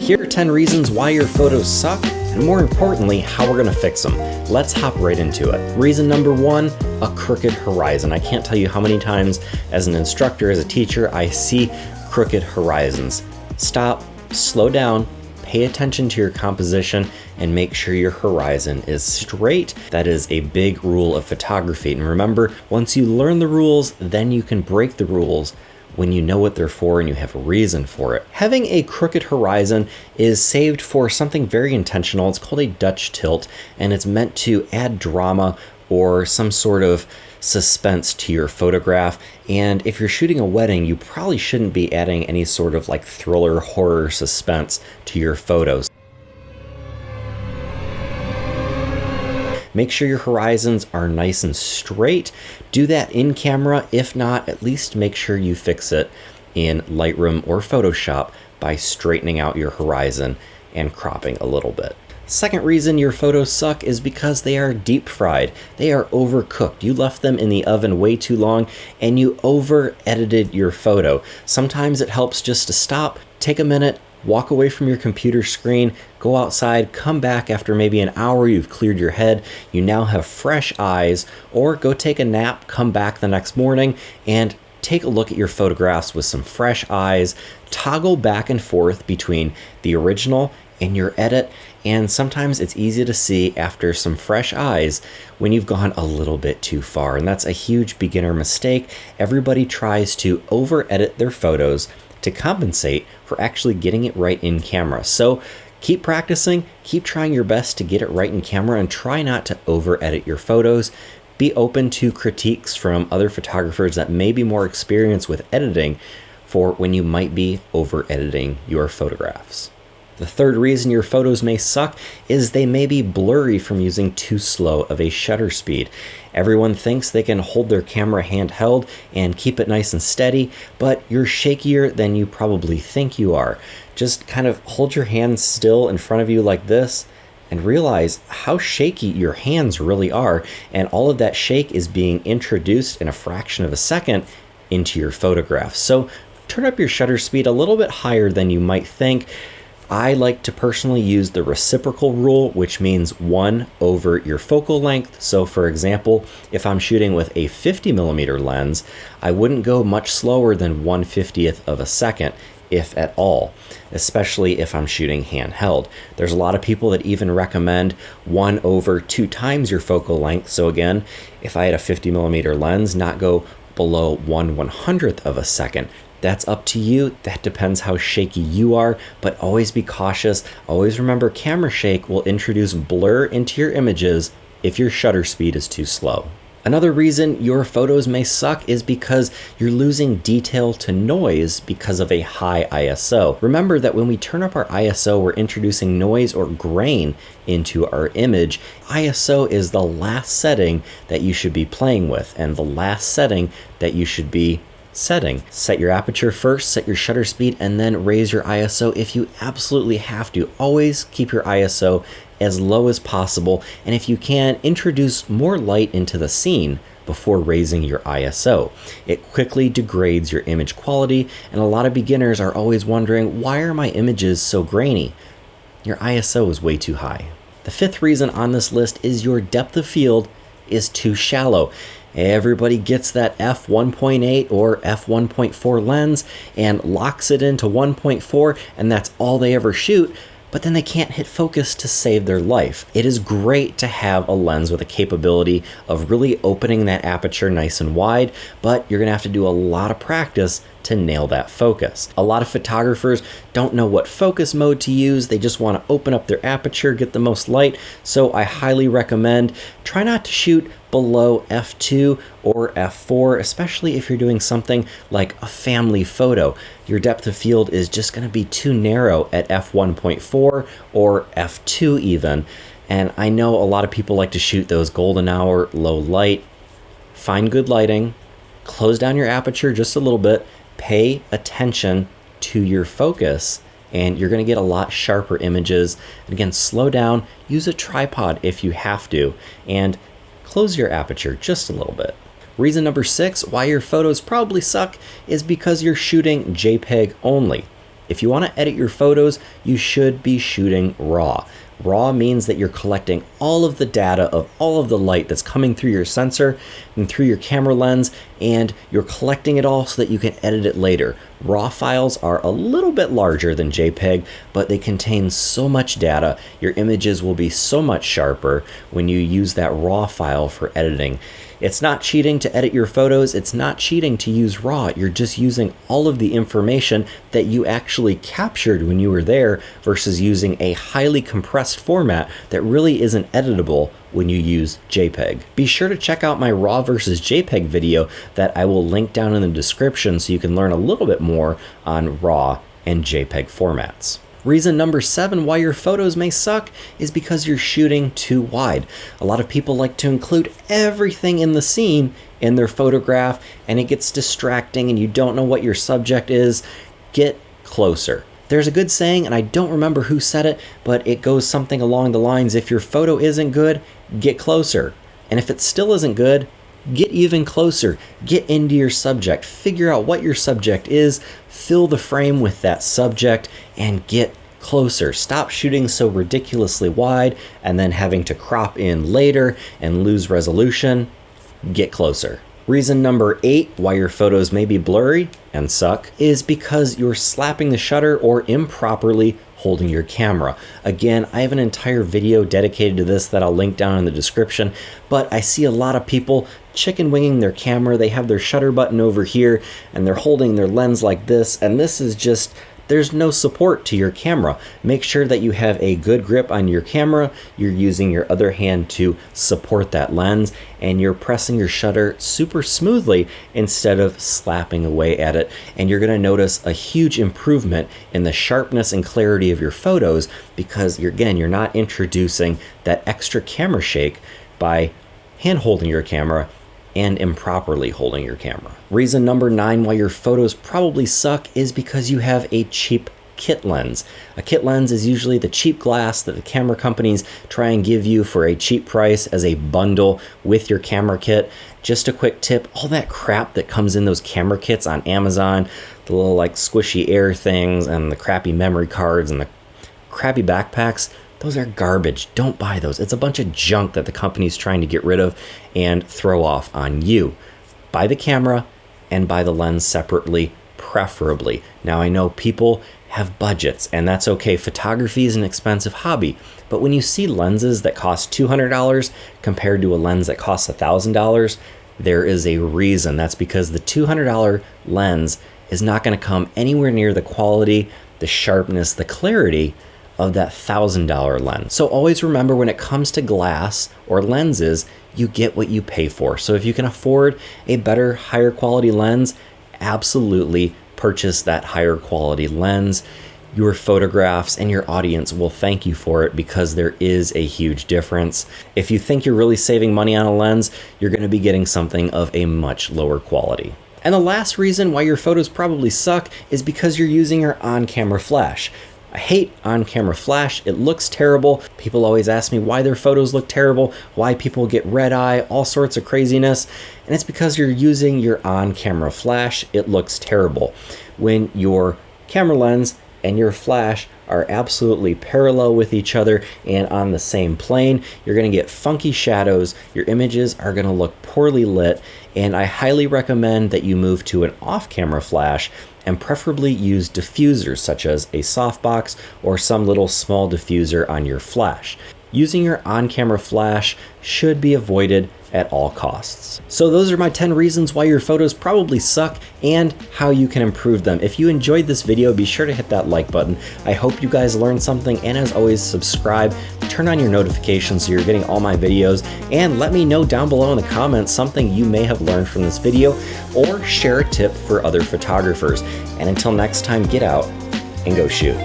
Here are 10 reasons why your photos suck, and more importantly, how we're gonna fix them. Let's hop right into it. Reason number 1, a crooked horizon. I can't tell you how many times as an instructor, as a teacher, I see crooked horizons. Stop, slow down, pay attention to your composition, and make sure your horizon is straight. That is a big rule of photography. And remember, once you learn the rules, then you can break the rules when you know what they're for and you have a reason for it. Having a crooked horizon is saved for something very intentional. It's called a Dutch tilt, and it's meant to add drama or some sort of suspense to your photograph. And if you're shooting a wedding, you probably shouldn't be adding any sort of like thriller, horror, suspense to your photos. Make sure your horizons are nice and straight. Do that in camera. If not, at least make sure you fix it in Lightroom or Photoshop by straightening out your horizon and cropping a little bit. Second reason your photos suck is because they are deep fried. They are overcooked. You left them in the oven way too long and you over edited your photo. Sometimes it helps just to stop, take a minute, walk away from your computer screen, go outside, come back after maybe an hour, you've cleared your head, you now have fresh eyes, or go take a nap, come back the next morning, and take a look at your photographs with some fresh eyes, toggle back and forth between the original and your edit, and sometimes it's easy to see after some fresh eyes when you've gone a little bit too far, and that's a huge beginner mistake. Everybody tries to over-edit their photos to compensate for actually getting it right in camera. So keep practicing, keep trying your best to get it right in camera, and try not to over-edit your photos. Be open to critiques from other photographers that may be more experienced with editing for when you might be over-editing your photographs. The third reason your photos may suck is they may be blurry from using too slow of a shutter speed. Everyone thinks they can hold their camera handheld and keep it nice and steady, but you're shakier than you probably think you are. Just kind of hold your hands still in front of you like this and realize how shaky your hands really are, and all of that shake is being introduced in a fraction of a second into your photograph. So turn up your shutter speed a little bit higher than you might think. I like to personally use the reciprocal rule, which means 1 over your focal length. So for example, if I'm shooting with a 50mm lens, I wouldn't go much slower than 1/50th of a second, if at all, especially if I'm shooting handheld. There's a lot of people that even recommend 1 over 2 times your focal length. So again, if I had a 50mm lens, not go below 1/100th of a second. That's up to you. That depends how shaky you are, but always be cautious. Always remember, camera shake will introduce blur into your images if your shutter speed is too slow. Another reason your photos may suck is because you're losing detail to noise because of a high ISO. Remember that when we turn up our ISO, we're introducing noise or grain into our image. ISO is the last setting that you should be playing with, and the last setting that you should be setting. Set your aperture first, set your shutter speed, and then raise your ISO if you absolutely have to. Always keep your ISO as low as possible, and if you can, introduce more light into the scene before raising your ISO. It quickly degrades your image quality, and a lot of beginners are always wondering, why are my images so grainy? Your ISO is way too high. The fifth reason on this list is your depth of field is too shallow. Everybody gets that f1.8 or f1.4 lens and locks it into 1.4, and that's all they ever shoot, but then they can't hit focus to save their life. It is great to have a lens with a capability of really opening that aperture nice and wide, but you're gonna have to do a lot of practice to nail that focus. A lot of photographers don't know what focus mode to use. They just want to open up their aperture, get the most light. So I highly recommend try not to shoot below f2 or f4, especially if you're doing something like a family photo. Your depth of field is just going to be too narrow at f1.4 or f2 even. And I know a lot of people like to shoot those golden hour low light. Find good lighting, close down your aperture just a little bit, pay attention to your focus, and you're going to get a lot sharper images. And again, slow down, use a tripod if you have to, and close your aperture just a little bit. Reason number 6 why your photos probably suck is because you're shooting JPEG only. If you want to edit your photos, you should be shooting RAW. RAW means that you're collecting all of the data of all of the light that's coming through your sensor and through your camera lens, and you're collecting it all so that you can edit it later. RAW files are a little bit larger than JPEG, but they contain so much data. Your images will be so much sharper when you use that RAW file for editing. It's not cheating to edit your photos. It's not cheating to use RAW. You're just using all of the information that you actually captured when you were there versus using a highly compressed format that really isn't editable when you use JPEG. Be sure to check out my RAW versus JPEG video that I will link down in the description so you can learn a little bit more on RAW and JPEG formats. Reason number 7 why your photos may suck is because you're shooting too wide. A lot of people like to include everything in the scene in their photograph, and it gets distracting and you don't know what your subject is. Get closer. There's a good saying, and I don't remember who said it, but it goes something along the lines, if your photo isn't good, get closer. And if it still isn't good, get even closer. Get into your subject. Figure out what your subject is. Fill the frame with that subject and get closer. Stop shooting so ridiculously wide and then having to crop in later and lose resolution. Get closer. Reason number 8 why your photos may be blurry and suck is because you're slapping the shutter or improperly holding your camera. Again, I have an entire video dedicated to this that I'll link down in the description, but I see a lot of people chicken winging their camera. They have their shutter button over here and they're holding their lens like this, and this is just, there's no support to your camera. Make sure that you have a good grip on your camera. You're using your other hand to support that lens, and you're pressing your shutter super smoothly instead of slapping away at it. And you're gonna notice a huge improvement in the sharpness and clarity of your photos because you're not introducing that extra camera shake by hand holding your camera and improperly holding your camera. Reason number 9 why your photos probably suck is because you have a cheap kit lens. A kit lens is usually the cheap glass that the camera companies try and give you for a cheap price as a bundle with your camera kit. Just a quick tip, all that crap that comes in those camera kits on Amazon, the little like squishy air things and the crappy memory cards and the crappy backpacks, those are garbage. Don't buy those. It's a bunch of junk that the company's trying to get rid of and throw off on you. Buy the camera and buy the lens separately, preferably. Now I know people have budgets and that's okay. Photography is an expensive hobby, but when you see lenses that cost $200 compared to a lens that costs $1,000, there is a reason. That's because the $200 lens is not going to come anywhere near the quality, the sharpness, the clarity of that $1,000 lens. So always remember, when it comes to glass or lenses, you get what you pay for. So if you can afford a better, higher quality lens, absolutely purchase that higher quality lens. Your photographs and your audience will thank you for it because there is a huge difference. If you think you're really saving money on a lens, you're going to be getting something of a much lower quality. And the last reason why your photos probably suck is because you're using your on-camera flash. I hate on-camera flash. It looks terrible. People always ask me why their photos look terrible, why people get red eye, all sorts of craziness. And it's because you're using your on-camera flash. It looks terrible. When your camera lens and your flash are absolutely parallel with each other and on the same plane, you're going to get funky shadows. Your images are going to look poorly lit. And I highly recommend that you move to an off-camera flash and preferably use diffusers such as a softbox or some little small diffuser on your flash. Using your on-camera flash should be avoided at all costs. So those are my 10 reasons why your photos probably suck and how you can improve them. If you enjoyed this video, be sure to hit that like button. I hope you guys learned something, and as always, subscribe, turn on your notifications so you're getting all my videos, and let me know down below in the comments something you may have learned from this video, or share a tip for other photographers. And until next time, get out and go shoot.